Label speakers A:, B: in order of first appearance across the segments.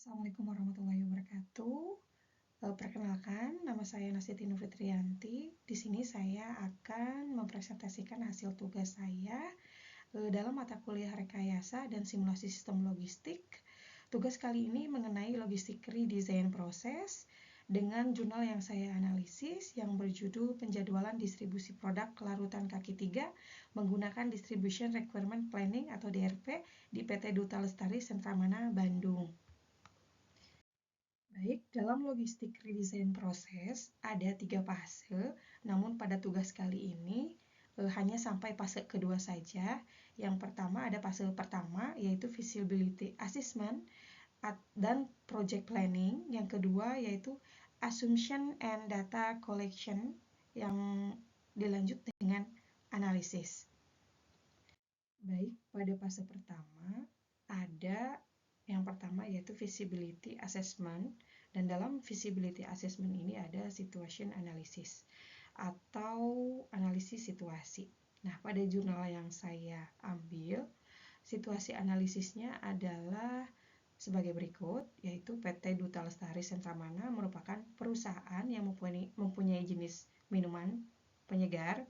A: Assalamualaikum warahmatullahi wabarakatuh. Perkenalkan, nama saya Nasiti Nurfitrianti. Di sini saya akan mempresentasikan hasil tugas saya dalam mata kuliah rekayasa dan simulasi sistem logistik. Tugas kali ini mengenai logistik redesign proses dengan jurnal yang saya analisis yang berjudul penjadwalan distribusi produk larutan kaki 3 menggunakan Distribution Requirement Planning atau DRP di PT Duta Lestari Sentramana, Bandung. Baik, dalam logistik redesign proses ada 3 fase, namun pada tugas kali ini hanya sampai fase kedua saja. Yang pertama ada fase pertama yaitu feasibility assessment dan project planning. Yang kedua yaitu assumption and data collection yang dilanjut dengan analisis. Baik, pada fase pertama ada yang pertama yaitu feasibility assessment, dan dalam feasibility assessment ini ada situation analysis atau analisis situasi. Nah, pada jurnal yang saya ambil, situasi analisisnya adalah sebagai berikut, yaitu PT Duta Lestari Sentramana merupakan perusahaan yang mempunyai jenis minuman penyegar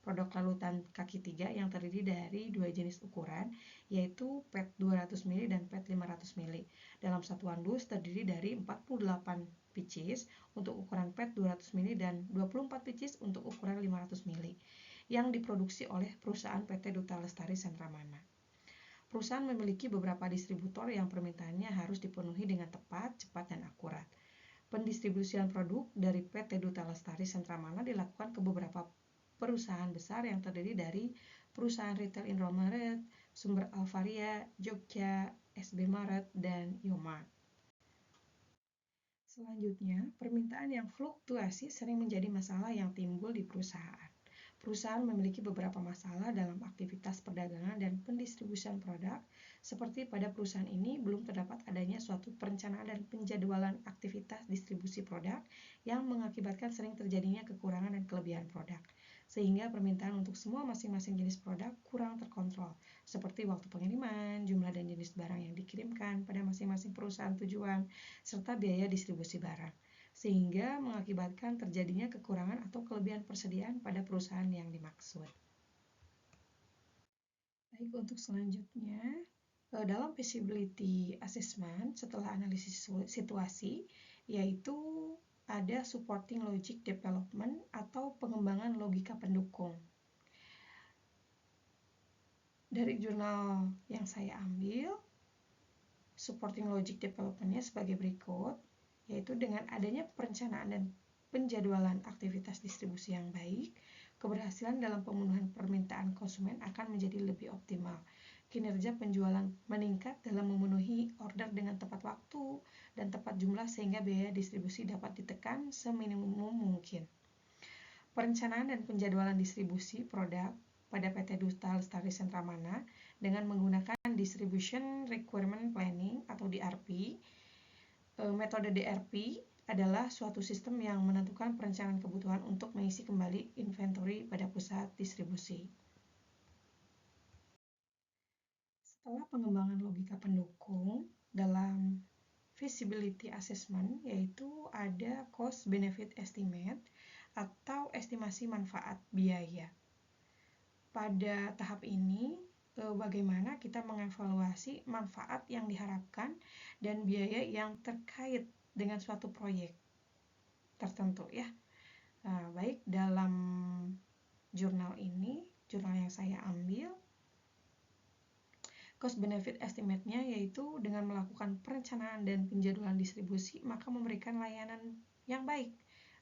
A: produk larutan kaki 3 yang terdiri dari dua jenis ukuran, yaitu PET 200 ml dan PET 500 ml. Dalam satuan dus terdiri dari 48 pieces untuk ukuran PET 200 ml dan 24 pieces untuk ukuran 500 ml yang diproduksi oleh perusahaan PT Duta Lestari Sentramana. Perusahaan memiliki beberapa distributor yang permintaannya harus dipenuhi dengan tepat, cepat, dan akurat. Pendistribusian produk dari PT Duta Lestari Sentramana dilakukan ke beberapa perusahaan besar yang terdiri dari perusahaan retail Indomaret, Sumber Alvaria, Jogja, SB Maret, dan Yoma. Selanjutnya, permintaan yang fluktuasi sering menjadi masalah yang timbul di perusahaan. Perusahaan memiliki beberapa masalah dalam aktivitas perdagangan dan pendistribusian produk, seperti pada perusahaan ini belum terdapat adanya suatu perencanaan dan penjadwalan aktivitas distribusi produk yang mengakibatkan sering terjadinya kekurangan dan kelebihan produk, sehingga permintaan untuk semua masing-masing jenis produk kurang terkontrol, seperti waktu pengiriman, jumlah dan jenis barang yang dikirimkan pada masing-masing perusahaan tujuan, serta biaya distribusi barang, sehingga mengakibatkan terjadinya kekurangan atau kelebihan persediaan pada perusahaan yang dimaksud. Baik, untuk selanjutnya, dalam feasibility assessment setelah analisis situasi, yaitu ada supporting logic development atau pengembangan logika pendukung. Dari jurnal yang saya ambil, supporting logic development-nya sebagai berikut, yaitu dengan adanya perencanaan dan penjadwalan aktivitas distribusi yang baik, keberhasilan dalam pemenuhan permintaan konsumen akan menjadi lebih optimal. Kinerja penjualan meningkat dalam memenuhi order dengan tepat waktu dan tepat jumlah sehingga biaya distribusi dapat ditekan seminimum mungkin. Perencanaan dan penjadwalan distribusi produk pada PT Duta Lestari Sentramana dengan menggunakan Distribution Requirement Planning atau DRP. Metode DRP adalah suatu sistem yang menentukan perencanaan kebutuhan untuk mengisi kembali inventory pada pusat distribusi. Setelah pengembangan logika pendukung dalam feasibility assessment, yaitu ada cost benefit estimate atau estimasi manfaat biaya. Pada tahap ini, bagaimana kita mengevaluasi manfaat yang diharapkan dan biaya yang terkait dengan suatu proyek tertentu ya. Nah, baik, dalam jurnal ini, jurnal yang saya ambil, cost benefit estimate-nya yaitu dengan melakukan perencanaan dan penjadwalan distribusi, maka memberikan layanan yang baik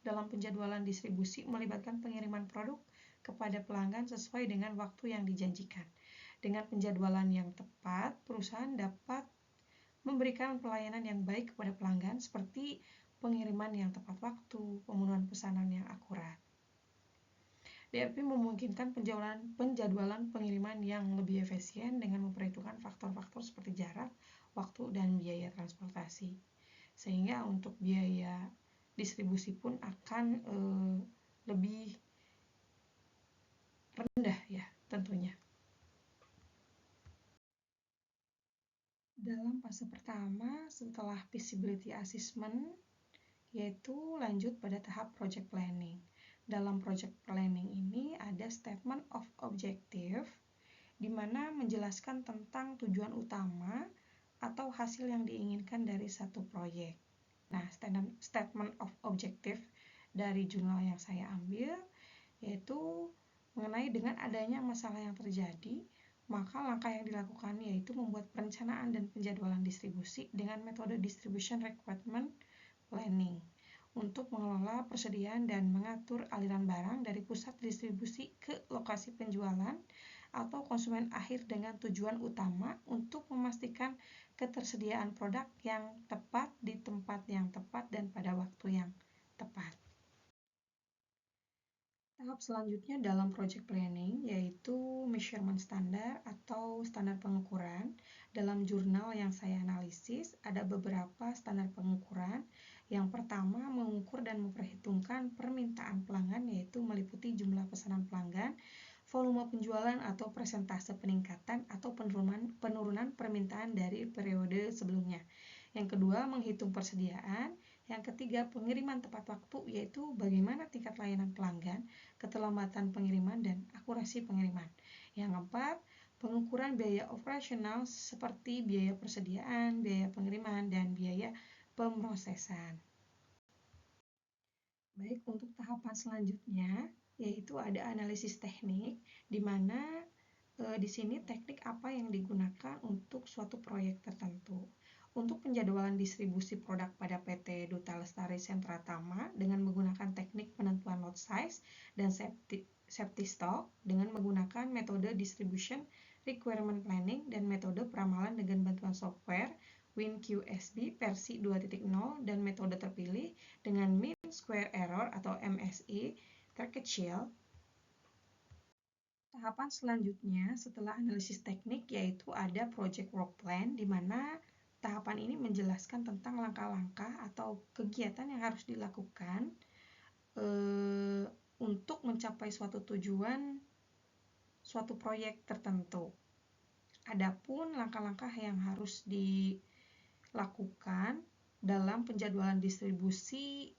A: dalam penjadwalan distribusi melibatkan pengiriman produk kepada pelanggan sesuai dengan waktu yang dijanjikan. Dengan penjadwalan yang tepat, perusahaan dapat memberikan pelayanan yang baik kepada pelanggan seperti pengiriman yang tepat waktu, pemenuhan pesanan yang akurat. DRP memungkinkan penjadwalan pengiriman yang lebih efisien dengan memperhitungkan faktor-faktor seperti jarak, waktu, dan biaya transportasi. Sehingga untuk biaya distribusi pun akan lebih rendah ya tentunya. Dalam fase pertama setelah feasibility assessment, yaitu lanjut pada tahap project planning. Dalam project planning ini ada statement of objective, di mana menjelaskan tentang tujuan utama atau hasil yang diinginkan dari satu proyek. Nah, statement of objective dari jurnal yang saya ambil yaitu mengenai dengan adanya masalah yang terjadi, maka langkah yang dilakukan yaitu membuat perencanaan dan penjadwalan distribusi dengan metode distribution requirement planning untuk mengelola persediaan dan mengatur aliran barang dari pusat distribusi ke lokasi penjualan atau konsumen akhir dengan tujuan utama untuk memastikan ketersediaan produk yang tepat di tempat yang tepat dan pada waktu yang tepat. Tahap selanjutnya dalam project planning yaitu measurement standar atau standar pengukuran. Dalam jurnal yang saya analisis ada beberapa standar pengukuran. Yang pertama, mengukur dan memperhitungkan permintaan pelanggan yaitu meliputi jumlah pesanan pelanggan, volume penjualan atau persentase peningkatan atau penurunan permintaan dari periode sebelumnya. Yang kedua, menghitung persediaan. Yang ketiga, pengiriman tepat waktu, yaitu bagaimana tingkat layanan pelanggan, keterlambatan pengiriman, dan akurasi pengiriman. Yang keempat, pengukuran biaya operasional seperti biaya persediaan, biaya pengiriman, dan biaya pemrosesan. Baik, untuk tahapan selanjutnya, yaitu ada analisis teknik, di mana di sini teknik apa yang digunakan untuk suatu proyek tertentu. Untuk penjadwalan distribusi produk pada PT Duta Lestari Sentra Tama dengan menggunakan teknik penentuan lot size dan safety stock dengan menggunakan metode distribution requirement planning dan metode peramalan dengan bantuan software WinQSB versi 2.0 dan metode terpilih dengan mean square error atau MSE terkecil. Tahapan selanjutnya setelah analisis teknik yaitu ada project work plan, di mana tahapan ini menjelaskan tentang langkah-langkah atau kegiatan yang harus dilakukan untuk mencapai suatu tujuan suatu proyek tertentu. Adapun langkah-langkah yang harus dilakukan dalam penjadwalan distribusi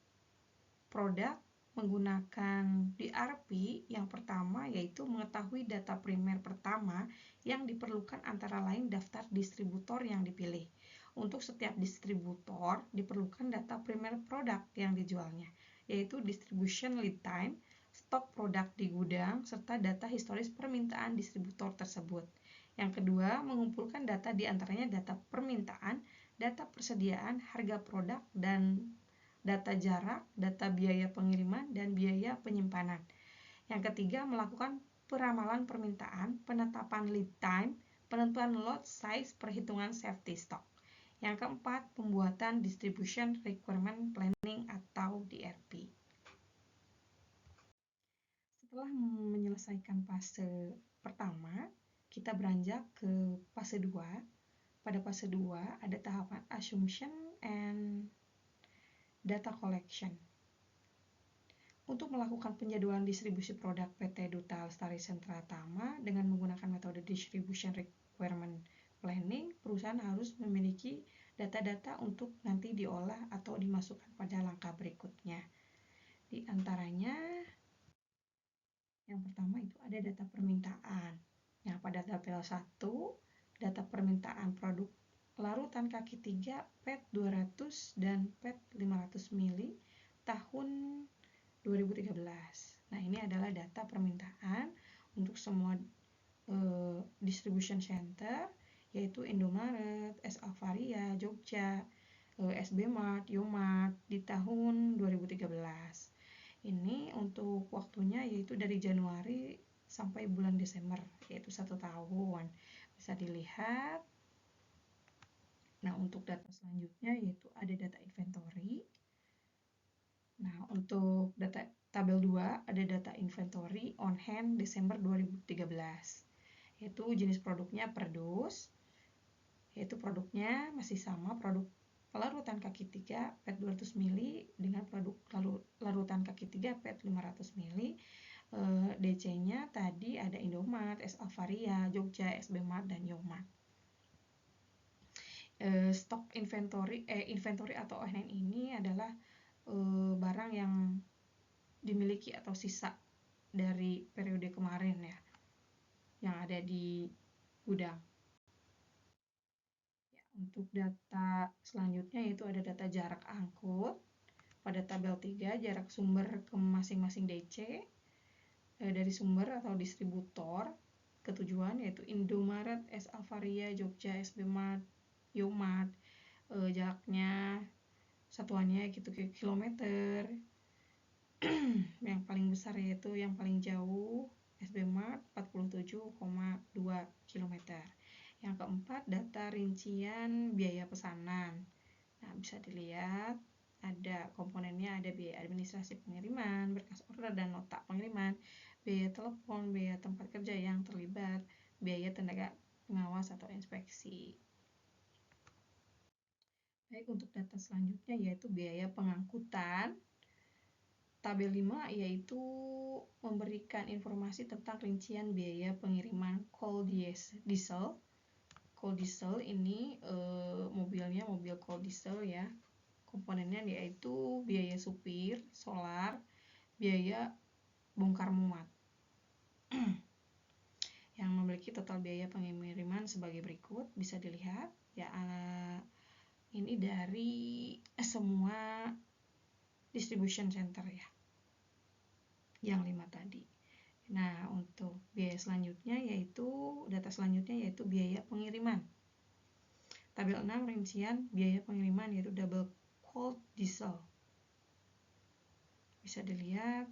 A: produk menggunakan DRP, yang pertama yaitu mengetahui data primer pertama yang diperlukan antara lain daftar distributor yang dipilih. Untuk setiap distributor diperlukan data primer produk yang dijualnya, yaitu distribution lead time, stok produk di gudang, serta data historis permintaan distributor tersebut. Yang kedua, mengumpulkan data diantaranya data permintaan, data persediaan, harga produk, dan data jarak, data biaya pengiriman, dan biaya penyimpanan. Yang ketiga, melakukan peramalan permintaan, penetapan lead time, penentuan lot size, perhitungan safety stock. Yang keempat, pembuatan distribution requirement planning atau DRP. Setelah menyelesaikan fase pertama, kita beranjak ke fase 2. Pada fase 2 ada tahapan assumption and data collection. Untuk melakukan penjadwalan distribusi produk PT Duta Lestari Sentra Tama dengan menggunakan metode distribution requirement planning, perusahaan harus memiliki data-data untuk nanti diolah atau dimasukkan pada langkah berikutnya. Di antaranya, yang pertama itu ada data permintaan. Nah, pada tabel 1, data permintaan produk larutan kaki 3 PET 200 dan PET 500 ml tahun 2013. Nah, ini adalah data permintaan untuk semua distribution center, yaitu Indomaret, S Alvaria, Jogja, SB Mart, Yomart di tahun 2013. Ini untuk waktunya yaitu dari Januari sampai bulan Desember, yaitu 1 tahun. Bisa dilihat. Nah, untuk data selanjutnya yaitu ada data inventory. Nah, untuk data tabel 2 ada data inventory on hand Desember 2013. Yaitu jenis produknya per dus. Yaitu produknya masih sama, produk larutan kaki 3 PET 200 ml dengan produk larutan kaki 3 PET 500 ml. DC-nya tadi ada Indomaret, S Alvaria, Jogja, SB Mart, dan Yomart. stok inventory atau ONN ini adalah barang yang dimiliki atau sisa dari periode kemarin ya, yang ada di gudang. Ya, untuk data selanjutnya yaitu ada data jarak angkut. Pada tabel 3, jarak sumber ke masing-masing DC dari sumber atau distributor ke tujuan yaitu Indomaret, S Alvaria, Jogja, SB Mart, Yomart. Jaraknya satuannya gitu ke kilometer. Yang paling besar yaitu yang paling jauh SB Mart 47,2 km. Yang keempat, data rincian biaya pesanan. Nah, bisa dilihat ada komponennya, ada biaya administrasi pengiriman, berkas order dan nota pengiriman, biaya telepon, biaya tempat kerja yang terlibat, biaya tenaga pengawas atau inspeksi. Baik, untuk data selanjutnya yaitu biaya pengangkutan. Tabel 5 yaitu memberikan informasi tentang rincian biaya pengiriman coal diesel. Coal diesel ini mobilnya mobil coal diesel ya. Komponennya yaitu biaya supir, solar, biaya bongkar muat. Yang memiliki total biaya pengiriman sebagai berikut, bisa dilihat ya, ini dari semua distribution center ya, yang 5 tadi. Nah, untuk biaya selanjutnya yaitu data selanjutnya yaitu biaya pengiriman. Tabel 6 rincian biaya pengiriman yaitu double cold diesel. Bisa dilihat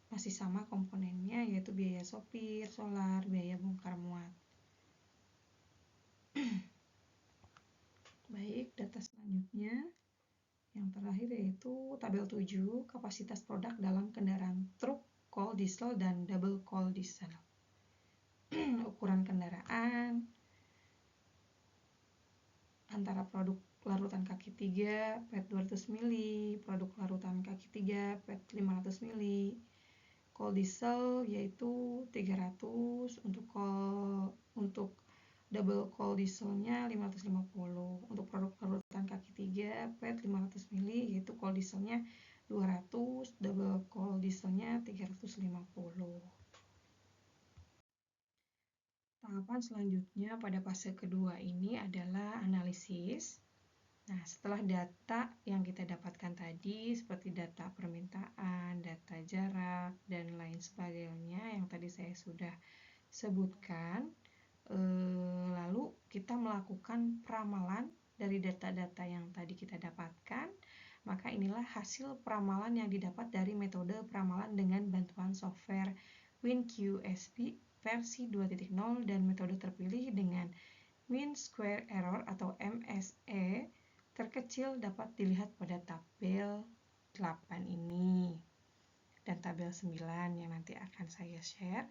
A: masih sama komponennya yaitu biaya sopir, solar, biaya bongkar muat. Baik, data selanjutnya yang terakhir yaitu tabel 7 kapasitas produk dalam kendaraan truk coal diesel dan double coal diesel. Ukuran kendaraan antara produk larutan kaki 3 PET 200 ml, produk larutan kaki 3 PET 500 ml. Coal diesel yaitu 300, untuk double coal dieselnya 550. Untuk produk larutan kaki 3 PET 500 ml yaitu coal dieselnya 200, double coal dieselnya 350. Tahapan selanjutnya pada fase kedua ini adalah analisis. Nah, setelah data yang kita dapatkan tadi seperti data permintaan, data jarak, dan lain sebagainya yang tadi saya sudah sebutkan, lalu kita melakukan peramalan dari data-data yang tadi kita dapatkan, maka inilah hasil peramalan yang didapat dari metode peramalan dengan bantuan software WinQSP versi 2.0 dan metode terpilih dengan mean square error atau MSE terkecil dapat dilihat pada tabel 8 ini dan tabel 9 yang nanti akan saya share.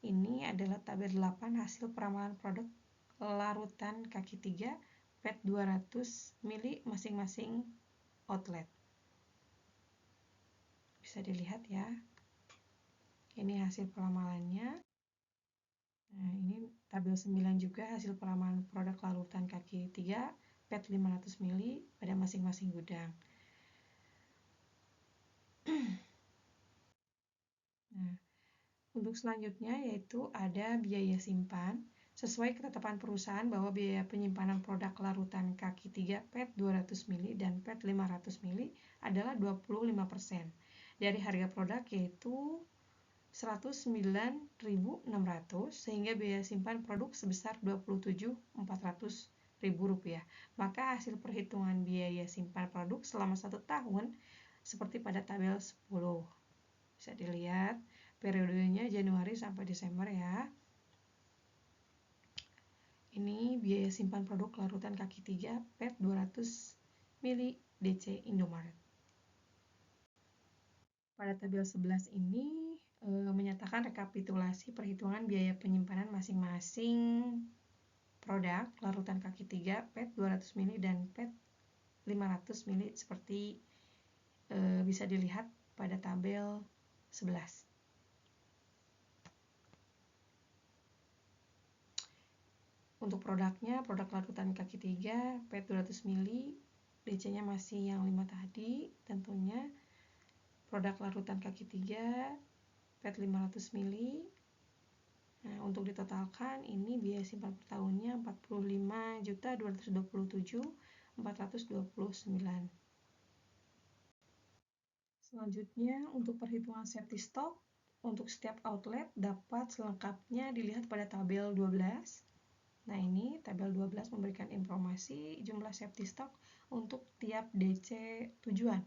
A: Ini adalah tabel 8 hasil peramalan produk larutan kaki 3 PET 200 ml masing-masing outlet. Bisa dilihat ya. Ini hasil peramalannya. Nah, ini tabel 9 juga hasil peramalan produk larutan kaki 3 PET 500 ml pada masing-masing gudang. Nah, untuk selanjutnya yaitu ada biaya simpan. Sesuai ketetapan perusahaan bahwa biaya penyimpanan produk larutan kaki 3 PET 200 ml dan PET 500 ml adalah 25% dari harga produk yaitu 109.600 sehingga biaya simpan produk sebesar 27.400 Rp1.000. Maka hasil perhitungan biaya simpan produk selama 1 tahun seperti pada tabel 10. Bisa dilihat periodenya Januari sampai Desember ya. Ini biaya simpan produk larutan kaki 3 PET 200 ml DC Indomaret. Pada tabel 11 ini menyatakan rekapitulasi perhitungan biaya penyimpanan masing-masing produk larutan kaki 3 PET 200 ml dan PET 500 ml seperti bisa dilihat pada tabel 11. Untuk produknya, produk larutan kaki 3, PET 200 ml, DC-nya masih yang 5 tadi, tentunya. Produk larutan kaki 3, PET 500 ml. Nah, untuk ditotalkan, ini biaya simpan per tahunnya 45.227.429. Selanjutnya, untuk perhitungan safety stock, untuk setiap outlet dapat selengkapnya dilihat pada tabel 12. Nah, ini tabel 12 memberikan informasi jumlah safety stock untuk tiap DC tujuan.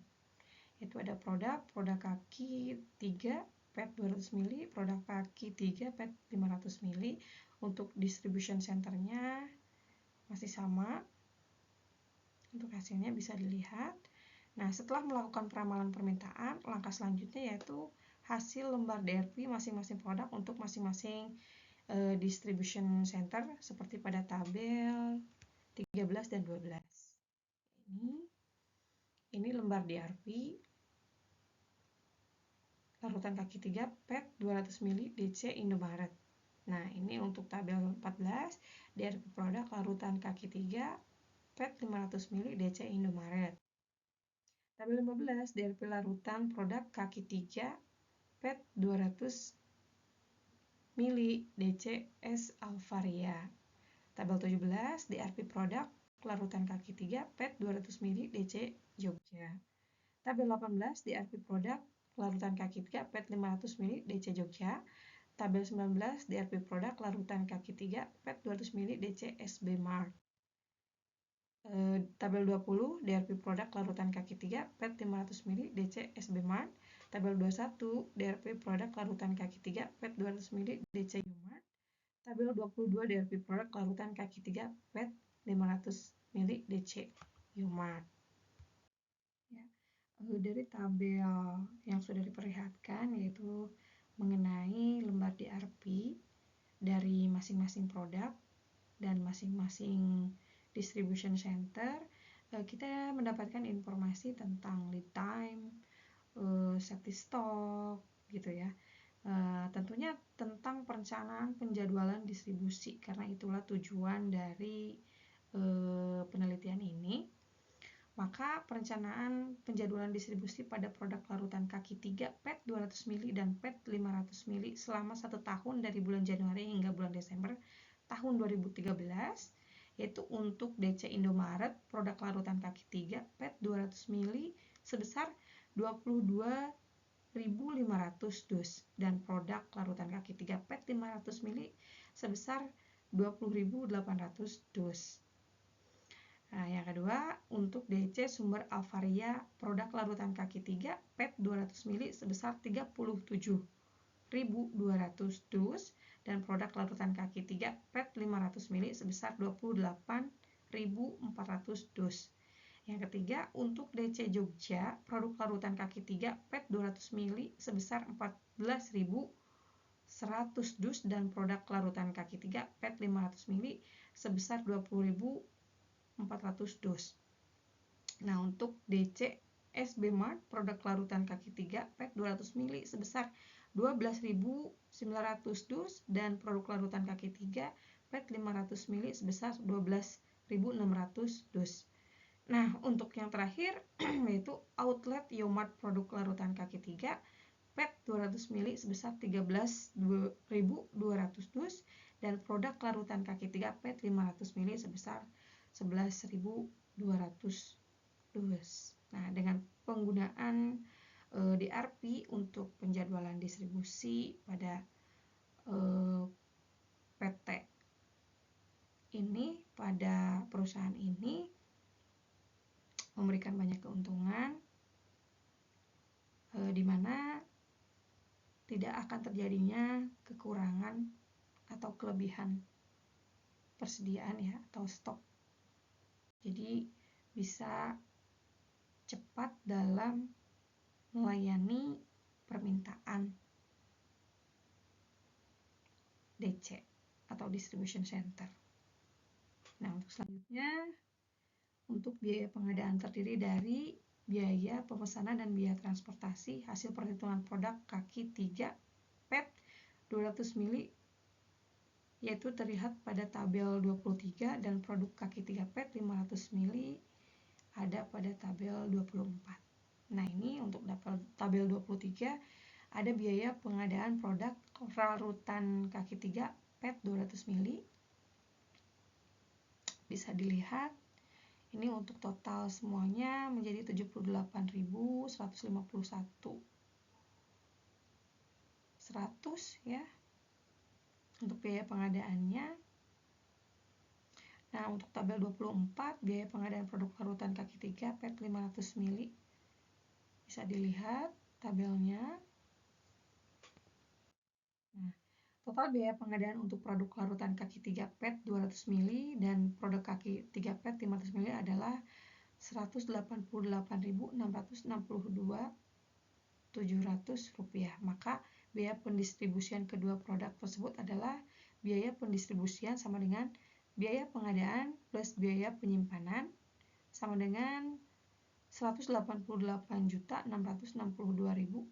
A: Itu ada produk kaki 3 PET 200 ml, produk kaki 3 PET 500 ml. Untuk distribution centernya masih sama. Untuk hasilnya bisa dilihat. Nah, setelah melakukan peramalan permintaan, langkah selanjutnya yaitu hasil lembar DRP masing-masing produk untuk masing-masing distribution center seperti pada tabel 13 dan 12. Ini lembar DRP larutan kaki 3 PET 200 ml DC Indomaret. Nah, ini untuk tabel 14 DRP produk larutan kaki 3 PET 500 ml DC Indomaret. Tabel 15 DRP larutan produk kaki 3 PET 200 ml DCS Alvaria. Tabel 17 DRP produk larutan kaki 3 PET 200 ml DC Jogja. Tabel 18 DRP produk larutan kaki 3 PET 500 ml DC Jogja. Tabel 19 DRP produk larutan kaki 3 PET 200 ml DC SB Mart. Tabel 20 DRP produk larutan kaki 3 PET 500 ml DC SB Mart. Tabel 21 DRP produk larutan kaki 3 PET 200 ml DC Umart. Tabel 22 DRP produk larutan kaki 3 PET 500 ml DC Umart. Ya. Dari tabel yang sudah diperlihatkan yaitu mengenai lembar DRP dari masing-masing produk dan masing-masing distribution center, kita mendapatkan informasi tentang lead time, safety stock gitu ya. Tentunya tentang perencanaan penjadwalan distribusi, karena itulah tujuan dari penelitian ini. Maka perencanaan penjadwalan distribusi pada produk larutan kaki 3 PET 200 ml dan PET 500 ml selama 1 tahun dari bulan Januari hingga bulan Desember tahun 2013, yaitu untuk DC Indomaret produk larutan kaki 3 PET 200 ml sebesar 22.500 dus dan produk larutan kaki 3 PET 500 ml sebesar 20.800 dus. Nah, yang kedua, untuk DC sumber Alvaria produk larutan kaki 3 PET 200 ml sebesar 37.200 dus dan produk larutan kaki 3 PET 500 ml sebesar 28.400 dus. Yang ketiga, untuk DC Jogja produk larutan kaki 3 PET 200 ml sebesar 14.100 dus dan produk larutan kaki 3 PET 500 ml sebesar 20.400 dus. Nah, untuk DC SB Mart produk larutan kaki 3 PET 200 ml sebesar 12.900 dus dan produk larutan kaki 3 PET 500 ml sebesar 12.600 dus. Nah, untuk yang terakhir yaitu outlet Yomart produk larutan kaki 3 PET 200 ml sebesar 13.200 dus dan produk larutan kaki 3 PET 500 ml sebesar 11.200 dus. Nah, dengan penggunaan DRP untuk penjadwalan distribusi pada PT ini, pada perusahaan ini memberikan banyak keuntungan, di mana tidak akan terjadinya kekurangan atau kelebihan persediaan ya atau stok. Jadi bisa cepat dalam melayani permintaan DC atau distribution center. Nah, untuk selanjutnya, untuk biaya pengadaan terdiri dari biaya pemesanan dan biaya transportasi hasil perhitungan produk kaki 3 PET 200 ml yaitu terlihat pada tabel 23 dan produk kaki 3 PET 500 ml ada pada tabel 24. Nah, ini untuk tabel 23 ada biaya pengadaan produk larutan kaki 3 PET 200 ml. Bisa dilihat ini untuk total semuanya menjadi 78.151 100 ya untuk biaya pengadaannya. Nah, untuk tabel 24 biaya pengadaan produk larutan kaki 3 PET 500 ml bisa dilihat tabelnya. Nah, total biaya pengadaan untuk produk larutan kaki 3 PET 200 ml dan produk kaki 3 PET 500 ml adalah Rp188.662.700. Maka biaya pendistribusian kedua produk tersebut adalah biaya pendistribusian sama dengan biaya pengadaan plus biaya penyimpanan sama dengan Rp188.662.700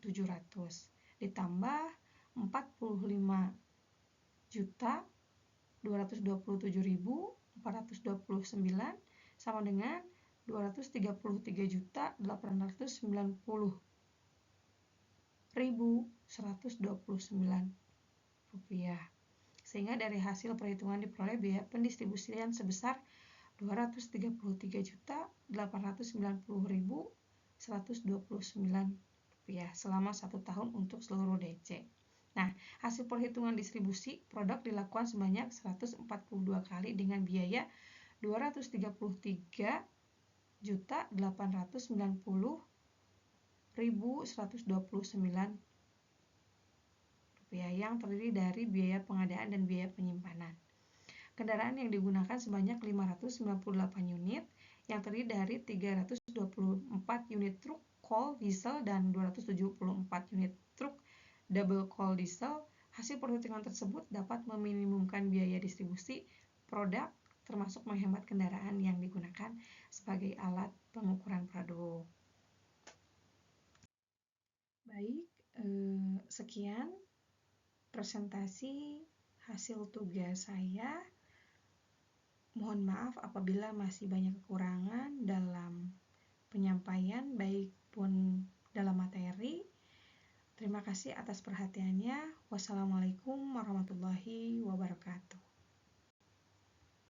A: ditambah Rp40.227.429 sama dengan Rp233.890.129. Sehingga dari hasil perhitungan diperoleh biaya pendistribusian sebesar Rp233.890.129 selama 1 tahun untuk seluruh DC. Nah, hasil perhitungan distribusi produk dilakukan sebanyak 142 kali dengan biaya Rp233.890.129 yang terdiri dari biaya pengadaan dan biaya penyimpanan. Kendaraan yang digunakan sebanyak 598 unit yang terdiri dari 324 unit truk coal diesel dan 274 unit truk double coal diesel. Hasil perhitungan tersebut dapat meminimumkan biaya distribusi produk termasuk menghemat kendaraan yang digunakan sebagai alat pengukuran produk. Baik, sekian presentasi hasil tugas saya. Mohon maaf apabila masih banyak kekurangan dalam penyampaian baik pun dalam materi. Terima kasih atas perhatiannya. Wassalamualaikum warahmatullahi wabarakatuh.